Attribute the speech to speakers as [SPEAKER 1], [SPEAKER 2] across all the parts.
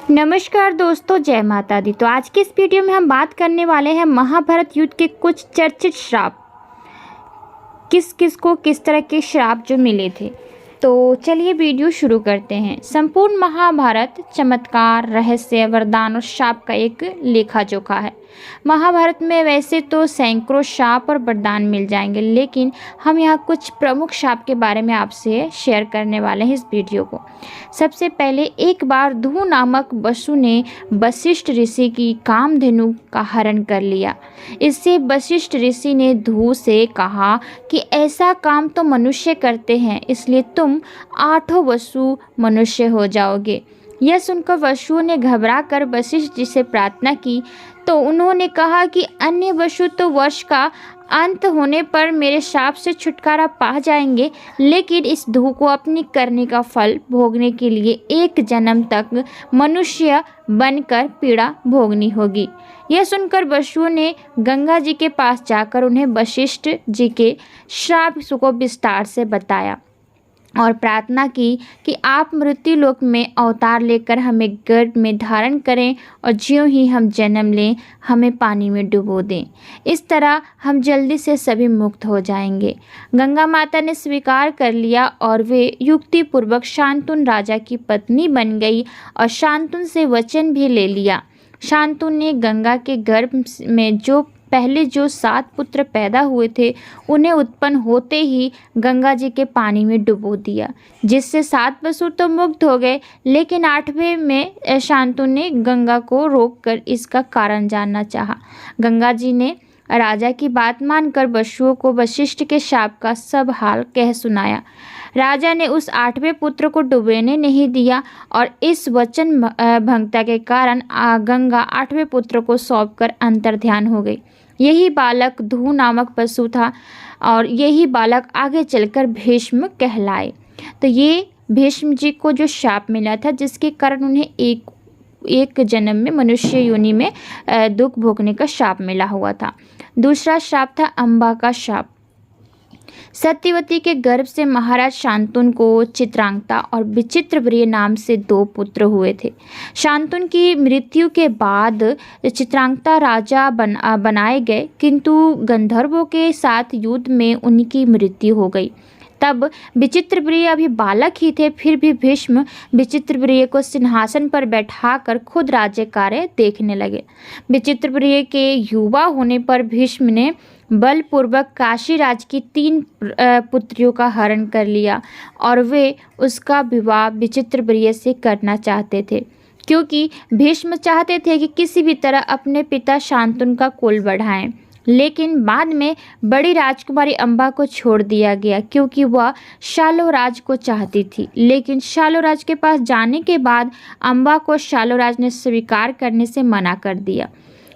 [SPEAKER 1] नमस्कार दोस्तों, जय माता दी। तो आज के इस वीडियो में हम बात करने वाले हैं महाभारत युद्ध के कुछ चर्चित श्राप। किस किस को किस तरह के श्राप जो मिले थे। तो चलिए वीडियो शुरू करते हैं। संपूर्ण महाभारत चमत्कार, रहस्य, वरदान और श्राप का एक लेखा जोखा है। महाभारत में वैसे तो सैकड़ों श्राप और वरदान मिल जाएंगे, लेकिन हम यहाँ कुछ प्रमुख श्राप के बारे में आपसे शेयर करने वाले हैं इस वीडियो को। सबसे पहले, एक बार धू नामक वसु ने वशिष्ठ ऋषि की कामधेनु का हरण कर लिया। इससे वशिष्ठ ऋषि ने धू से कहा कि ऐसा काम तो मनुष्य करते हैं, इसलिए तुम 8 वसु मनुष्य हो जाओगे। यह सुनकर वसुओं ने घबरा कर वशिष्ठ जी से प्रार्थना की, तो उन्होंने कहा कि अन्य वसु तो वर्ष का अंत होने पर मेरे शाप से छुटकारा पा जाएंगे, लेकिन इस धू को अपनी करने का फल भोगने के लिए 1 जन्म तक मनुष्य बनकर पीड़ा भोगनी होगी। यह सुनकर वसुओं ने गंगा जी के पास जाकर उन्हें वशिष्ठ जी के श्राप को विस्तार से बताया और प्रार्थना की कि आप मृत्यु लोक में अवतार लेकर हमें गर्भ में धारण करें और ज्यों ही हम जन्म लें हमें पानी में डुबो दें। इस तरह हम जल्दी से सभी मुक्त हो जाएंगे। गंगा माता ने स्वीकार कर लिया और वे युक्तिपूर्वक शांतनु राजा की पत्नी बन गई और शांतनु से वचन भी ले लिया। शांतनु ने गंगा के गर्भ में पहले जो 7 पुत्र पैदा हुए थे उन्हें उत्पन्न होते ही गंगा जी के पानी में डुबो दिया, जिससे 7 वसु तो मुक्त हो गए, लेकिन 8वें में शांतनु ने गंगा को रोककर इसका कारण जानना चाहा। गंगा जी ने राजा की बात मानकर वसुओं को वशिष्ठ के शाप का सब हाल कह सुनाया। राजा ने उस 8वें पुत्र को डुबने नहीं दिया और इस वचन भंगता के कारण गंगा 8वें पुत्र को सौंपकर अंतर्ध्यान हो गई। यही बालक धू नामक पशु था और यही बालक आगे चलकर भीष्म कहलाए। तो ये भीष्म जी को जो शाप मिला था, जिसके कारण उन्हें एक जन्म में मनुष्य योनि में दुख भोगने का शाप मिला हुआ था। दूसरा शाप था अम्बा का शाप। सत्यवती के गर्भ से महाराज शांतनु को चित्रांगता और विचित्रप्रिय नाम से 2 पुत्र हुए थे। शांतनु की मृत्यु के बाद चित्रांगता राजा बनाए गए, किंतु गंधर्वों के साथ युद्ध में उनकी मृत्यु हो गई। तब विचित्रप्रिय अभी बालक ही थे, फिर भी भीष्म विचित्रप्रिय को सिंहासन पर बैठाकर खुद राज्य कार्य देखने लगे। विचित्रप्रिय के युवा होने पर भीष्म ने बलपूर्वक काशीराज की 3 पुत्रियों का हरण कर लिया और वे उसका विवाह विचित्रप्रिय से करना चाहते थे, क्योंकि भीष्म चाहते थे कि किसी भी तरह अपने पिता शांतनु का कुल बढ़ाएं। लेकिन बाद में बड़ी राजकुमारी अम्बा को छोड़ दिया गया, क्योंकि वह शाल्वराज को चाहती थी। लेकिन शाल्वराज के पास जाने के बाद अम्बा को शाल्वराज ने स्वीकार करने से मना कर दिया।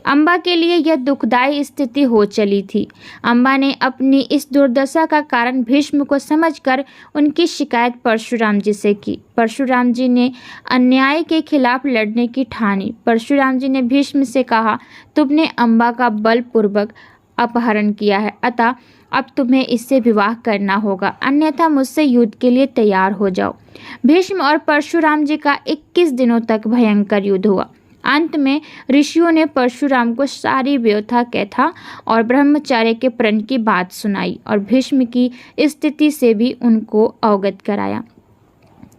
[SPEAKER 1] अम्बा के लिए यह दुखदायी स्थिति हो चली थी। अम्बा ने अपनी इस दुर्दशा का कारण भीष्म को समझकर उनकी शिकायत परशुराम जी से की। परशुराम जी ने अन्याय के खिलाफ लड़ने की ठानी। परशुराम जी ने भीष्म से कहा, तुमने अम्बा का बलपूर्वक अपहरण किया है, अतः अब तुम्हें इससे विवाह करना होगा, अन्यथा मुझसे युद्ध के लिए तैयार हो जाओ। भीष्म और परशुराम जी का 21 दिनों तक भयंकर युद्ध हुआ। अंत में ऋषियों ने परशुराम को सारी व्यथा कथा और ब्रह्मचर्य के प्रण की बात सुनाई और भीष्म की स्थिति से भी उनको अवगत कराया।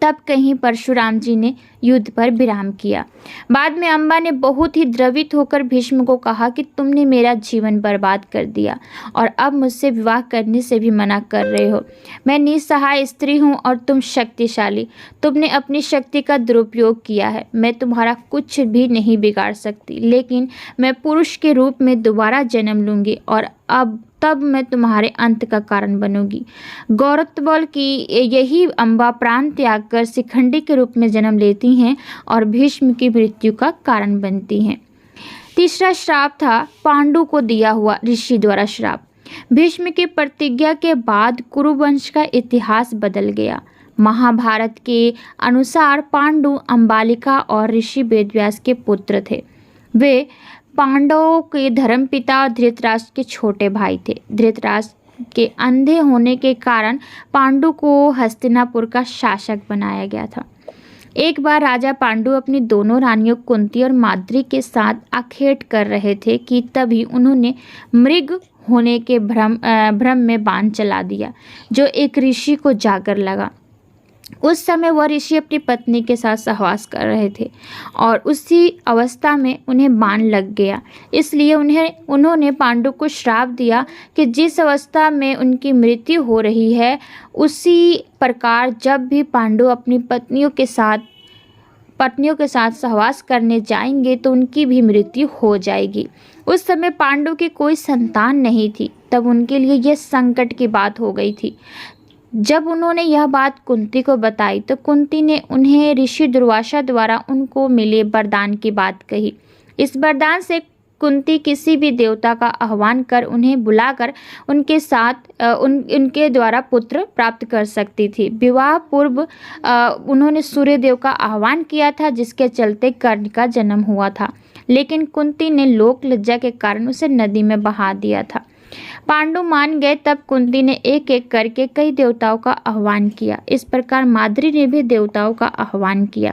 [SPEAKER 1] तब कहीं परशुराम जी ने युद्ध पर विराम किया। बाद में अम्बा ने बहुत ही द्रवित होकर भीष्म को कहा कि तुमने मेरा जीवन बर्बाद कर दिया और अब मुझसे विवाह करने से भी मना कर रहे हो। मैं निसहाय स्त्री हूँ और तुम शक्तिशाली। तुमने अपनी शक्ति का दुरुपयोग किया है। मैं तुम्हारा कुछ भी नहीं बिगाड़ सकती, लेकिन मैं पुरुष के रूप में दोबारा जन्म लूँगी और तब मैं तुम्हारे अंत का कारण बनूंगी। गौरतबल की यही अम्बा प्राण त्याग कर शिखंडी के रूप में जन्म लेती हैं और भीष्म की मृत्यु का कारण बनती हैं। तीसरा श्राप था पांडु को दिया हुआ ऋषि द्वारा श्राप। भीष्म की प्रतिज्ञा के बाद कुरुवंश का इतिहास बदल गया। महाभारत के अनुसार पांडु अंबालिका और ऋषि वेदव्यास के पुत्र थे। वे पांडवों के धर्मपिता और धृतराष्ट्र के छोटे भाई थे। धृतराष्ट्र के अंधे होने के कारण पांडु को हस्तिनापुर का शासक बनाया गया था। एक बार राजा पांडु अपनी दोनों रानियों कुंती और माद्री के साथ आखेट कर रहे थे कि तभी उन्होंने मृग होने के भ्रम में बाण चला दिया, जो एक ऋषि को जाकर लगा। उस समय वह ऋषि अपनी पत्नी के साथ सहवास कर रहे थे और उसी अवस्था में उन्हें बाण लग गया। इसलिए उन्होंने पांडु को श्राप दिया कि जिस अवस्था में उनकी मृत्यु हो रही है, उसी प्रकार जब भी पांडु अपनी पत्नियों के साथ सहवास करने जाएंगे तो उनकी भी मृत्यु हो जाएगी। उस समय पांडु की कोई संतान नहीं थी। तब उनके लिए यह संकट की बात हो गई थी। जब उन्होंने यह बात कुंती को बताई तो कुंती ने उन्हें ऋषि दुर्वासा द्वारा उनको मिले वरदान की बात कही। इस वरदान से कुंती किसी भी देवता का आह्वान कर उन्हें बुलाकर उनके साथ उनके द्वारा पुत्र प्राप्त कर सकती थी। विवाह पूर्व उन्होंने सूर्यदेव का आह्वान किया था, जिसके चलते कर्ण का जन्म हुआ था, लेकिन कुंती ने लोक लज्जा के कारण उसे नदी में बहा दिया था। पांडु मान गए। तब कुंती ने एक एक करके कई देवताओं का आह्वान किया। इस प्रकार माद्री ने भी देवताओं का आह्वान किया।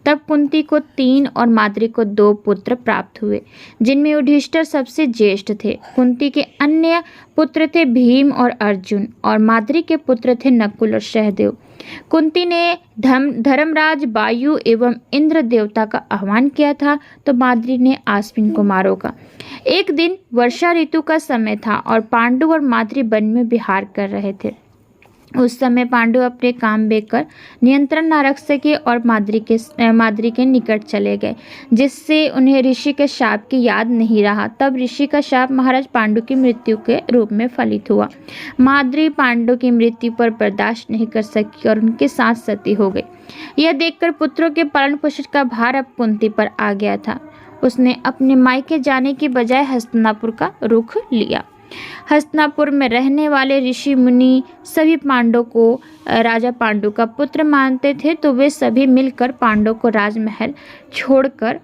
[SPEAKER 1] तब कुंती को 3 और माद्री को 2 पुत्र प्राप्त हुए, जिनमें युधिष्ठिर सबसे ज्येष्ठ थे। कुंती के अन्य पुत्र थे भीम और अर्जुन, और माद्री के पुत्र थे नकुल और सहदेव। कुंती ने धर्मराज वायु एवं इंद्र देवता का आह्वान किया था, तो माद्री ने आश्विन कुमारों का। एक दिन वर्षा ऋतु का समय था और पांडु और माद्री वन में विहार कर रहे थे। उस समय पांडु अपने काम बेकर नियंत्रण न रख सके और माद्री के निकट चले गए, जिससे उन्हें ऋषि के शाप की याद नहीं रहा। तब ऋषि का शाप महाराज पांडु की मृत्यु के रूप में फलित हुआ। माद्री पांडु की मृत्यु पर बर्दाश्त नहीं कर सकी और उनके साथ सती हो गई। यह देखकर पुत्रों के पालन पोषण का भार अब कुंती पर आ गया था। उसने अपने मायके जाने की बजाय हस्तिनापुर का रुख लिया। हस्तिनापुर में रहने वाले ऋषि मुनि सभी पांडवों को राजा पांडु का पुत्र मानते थे, तो वे सभी मिलकर पांडवों को राजमहल छोड़कर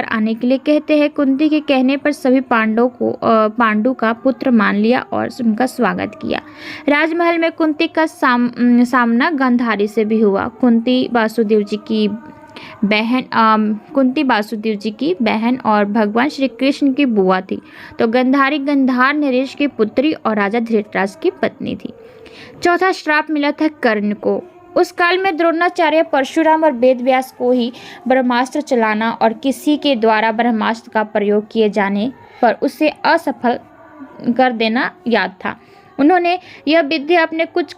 [SPEAKER 1] आने के लिए कहते हैं। कुंती के कहने पर सभी पांडु का पुत्र मान लिया और उनका स्वागत किया। राजमहल में कुंती का सामना गांधारी से भी हुआ। कुंती वासुदेव जी की बहन और भगवान श्री कृष्ण की बुआ थी, तो गांधारी गंधार नरेश की पुत्री और राजा धृतराष्ट्र की पत्नी थी। चौथा श्राप मिला था कर्ण को। उस काल में द्रोणाचार्य, परशुराम और वेदव्यास को ही ब्रह्मास्त्र चलाना और किसी के द्वारा ब्रह्मास्त्र का प्रयोग किए जाने पर उसे असफल कर देना याद था। उन्होंने यह विद्या अपने कुछ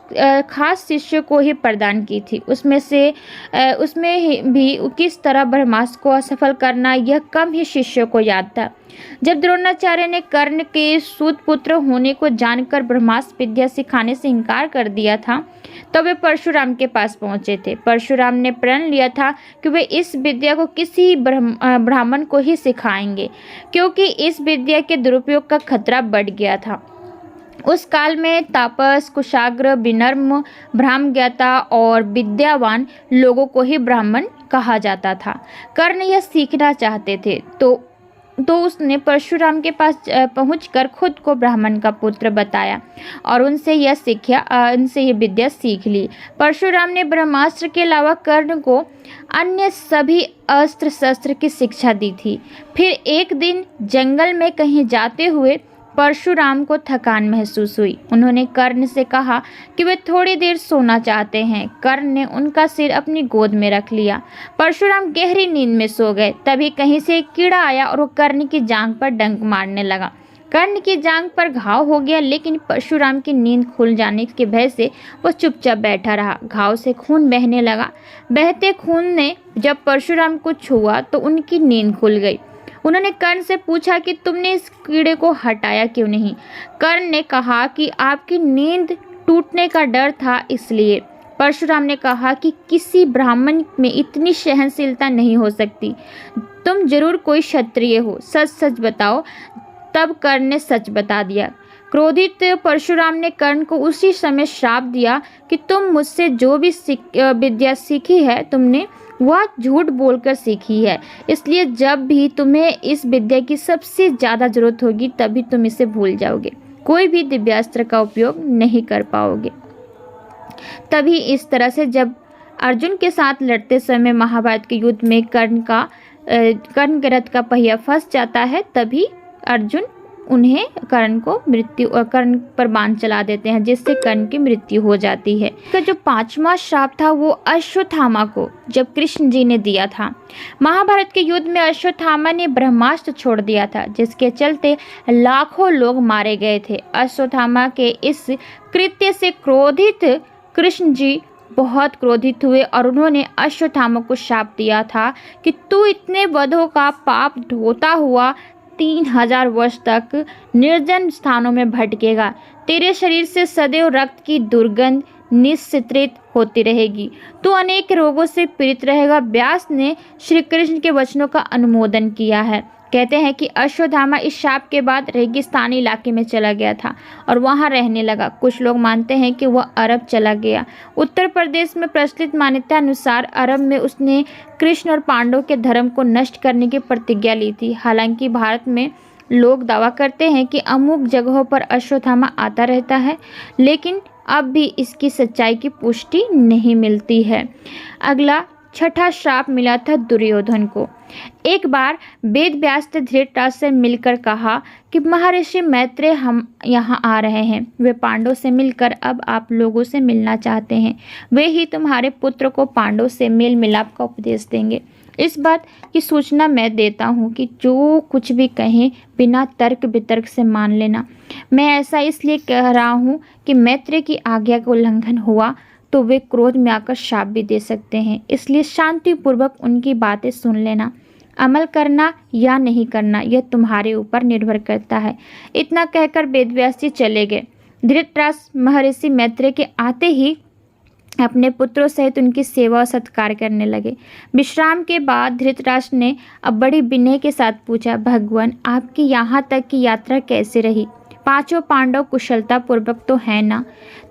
[SPEAKER 1] खास शिष्यों को ही प्रदान की थी। उसमें भी किस तरह ब्रह्मास्त्र को असफल करना, यह कम ही शिष्यों को याद था। जब द्रोणाचार्य ने कर्ण के सूत पुत्र होने को जानकर ब्रह्मास्त्र विद्या सिखाने से इनकार कर दिया था, तो वे परशुराम के पास पहुंचे थे। परशुराम ने प्रण लिया था कि वे इस विद्या को किसी ब्राह्मण को ही सिखाएंगे, क्योंकि इस विद्या के दुरुपयोग का खतरा बढ़ गया था। उस काल में तापस, कुशाग्र, विनम्र, ब्रह्मज्ञाता और विद्यावान लोगों को ही ब्राह्मण कहा जाता था। कर्ण यह सीखना चाहते थे, तो उसने परशुराम के पास पहुंचकर खुद को ब्राह्मण का पुत्र बताया और उनसे यह विद्या सीख ली। परशुराम ने ब्रह्मास्त्र के अलावा कर्ण को अन्य सभी अस्त्र शस्त्र की शिक्षा दी थी। फिर एक दिन जंगल में कहीं जाते हुए परशुराम को थकान महसूस हुई। उन्होंने कर्ण से कहा कि वे थोड़ी देर सोना चाहते हैं। कर्ण ने उनका सिर अपनी गोद में रख लिया। परशुराम गहरी नींद में सो गए। तभी कहीं से एक कीड़ा आया और वो कर्ण की जांघ पर डंक मारने लगा। कर्ण की जांघ पर घाव हो गया, लेकिन परशुराम की नींद खुल जाने के भय से वह चुपचाप बैठा रहा। घाव से खून बहने लगा। बहते खून ने जब परशुराम को छुआ तो उनकी नींद खुल गई। उन्होंने कर्ण से पूछा कि तुमने इस कीड़े को हटाया क्यों नहीं। कर्ण ने कहा कि आपकी नींद टूटने का डर था, इसलिए। परशुराम ने कहा कि किसी ब्राह्मण में इतनी सहनशीलता नहीं हो सकती। तुम जरूर कोई क्षत्रिय हो, सच सच बताओ। तब कर्ण ने सच बता दिया। क्रोधित परशुराम ने कर्ण को उसी समय श्राप दिया कि तुम मुझसे जो भी विद्या सीखी है, तुमने वह झूठ बोलकर सीखी है, इसलिए जब भी तुम्हें इस विद्या की सबसे ज़्यादा जरूरत होगी तभी तुम इसे भूल जाओगे, कोई भी दिव्यास्त्र का उपयोग नहीं कर पाओगे। तभी इस तरह से जब अर्जुन के साथ लड़ते समय महाभारत के युद्ध में कर्ण के रथ का पहिया फंस जाता है, तभी अर्जुन कर्ण पर बाण चला देते हैं, जिससे कर्ण की मृत्यु हो जाती है। इसका जो 5वां श्राप था वो अश्वत्थामा को जब कृष्ण जी ने दिया था। महाभारत के युद्ध में अश्वत्थामा ने ब्रह्मास्त्र छोड़ दिया था, जिसके चलते लाखों लोग मारे गए थे। अश्वत्थामा के इस कृत्य से क्रोधित कृष्ण जी बहुत क्रोधित हुए और उन्होंने अश्वत्थामा को शाप दिया था कि तू इतने वधों का पाप ढोता हुआ 3000 वर्ष तक निर्जन स्थानों में भटकेगा। तेरे शरीर से सदैव रक्त की दुर्गंध निस्सृत होती रहेगी। तू अनेक रोगों से पीड़ित रहेगा। व्यास ने श्री कृष्ण के वचनों का अनुमोदन किया है। कहते हैं कि अश्वत्थामा इस शाप के बाद रेगिस्तानी इलाके में चला गया था और वहां रहने लगा। कुछ लोग मानते हैं कि वह अरब चला गया। उत्तर प्रदेश में प्रचलित मान्यता अनुसार अरब में उसने कृष्ण और पांडवों के धर्म को नष्ट करने की प्रतिज्ञा ली थी। हालांकि भारत में लोग दावा करते हैं कि अमुक जगहों पर अश्वत्थामा आता रहता है, लेकिन अब भी इसकी सच्चाई की पुष्टि नहीं मिलती है। अगला 6ठा श्राप मिला था दुर्योधन को। एक बार वेद व्यास ने धृतराष्ट्र से मिलकर कहा कि महर्षि मैत्रेय हम यहाँ आ रहे हैं। वे पांडवों से मिलकर अब आप लोगों से मिलना चाहते हैं। वे ही तुम्हारे पुत्र को पांडवों से मेल मिलाप का उपदेश देंगे। इस बात की सूचना मैं देता हूँ कि जो कुछ भी कहें बिना तर्क वितर्क से मान लेना। मैं ऐसा इसलिए कह रहा हूँ कि मैत्रेय की आज्ञा का उल्लंघन हुआ तो वे क्रोध में आकर शाप भी दे सकते हैं, इसलिए शांतिपूर्वक उनकी बातें सुन लेना। अमल करना या नहीं करना यह तुम्हारे ऊपर निर्भर करता है। इतना कहकर वेदव्यास जी चले गए। धृतराष्ट्र महर्षि मैत्रेय के आते ही अपने पुत्रों सहित उनकी सेवा और सत्कार करने लगे। विश्राम के बाद धृतराष्ट्र ने अब बड़ी विनय के साथ पूछा, भगवान आपकी यहाँ तक की यात्रा कैसे रही? 5 पांडव कुशलता पूर्वक तो है ना?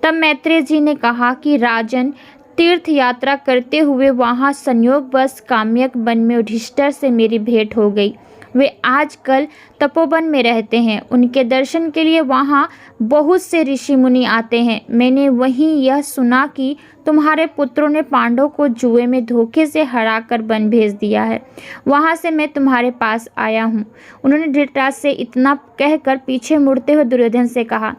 [SPEAKER 1] तब मैत्रेय जी ने कहा कि राजन, तीर्थ यात्रा करते हुए वहाँ संयोगवश काम्यक वन में युधिष्ठिर से मेरी भेंट हो गई। वे आजकल तपोवन में रहते हैं। उनके दर्शन के लिए वहाँ बहुत से ऋषि मुनि आते हैं। मैंने वहीं यह सुना कि तुम्हारे पुत्रों ने पांडवों को जुए में धोखे से हराकर वन भेज दिया है। वहाँ से मैं तुम्हारे पास आया हूँ। उन्होंने धृतराष्ट्र से इतना कहकर पीछे मुड़ते हुए दुर्योधन से कहा,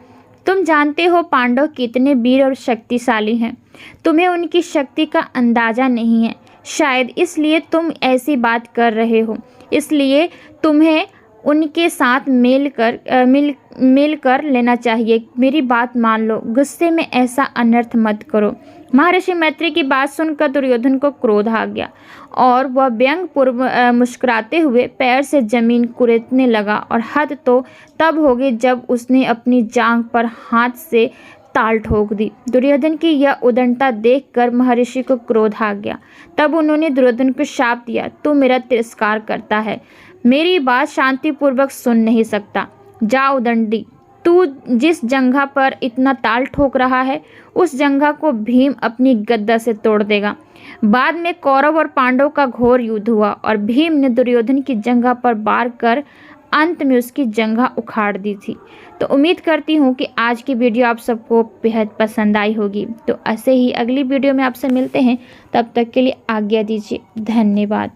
[SPEAKER 1] तुम जानते हो पांडव कितने वीर और शक्तिशाली हैं। तुम्हें उनकी शक्ति का अंदाजा नहीं है। शायद इसलिए तुम ऐसी बात कर रहे हो। इसलिए तुम्हें उनके साथ मिल कर लेना चाहिए। मेरी बात मान लो। गुस्से में ऐसा अनर्थ मत करो। महर्षि मैत्रेय की बात सुनकर दुर्योधन को क्रोध आ गया और वह व्यंग्यपूर्वक मुस्कुराते हुए पैर से जमीन कुरेदने लगा। और हद तो तब हो गई जब उसने अपनी जांघ पर हाथ से ताल ठोक दी। दुर्योधन की यह उदंडता देखकर महर्षि को क्रोध आ गया। तब उन्होंने दुर्योधन को शाप दिया, तू मेरा तिरस्कार करता है, मेरी बात शांतिपूर्वक सुन नहीं सकता। जा उदंडी, तू जिस जंघा पर इतना ताल ठोक रहा है उस जंघा को भीम अपनी गदा से तोड़ देगा। बाद में कौरव और पांडव का घोर युद्ध हुआ और भीम ने दुर्योधन की जंघा पर वार कर अंत में उसकी जंघा उखाड़ दी थी। तो उम्मीद करती हूँ कि आज की वीडियो आप सबको बेहद पसंद आई होगी। तो ऐसे ही अगली वीडियो में आपसे मिलते हैं, तब तक के लिए आज्ञा दीजिए। धन्यवाद।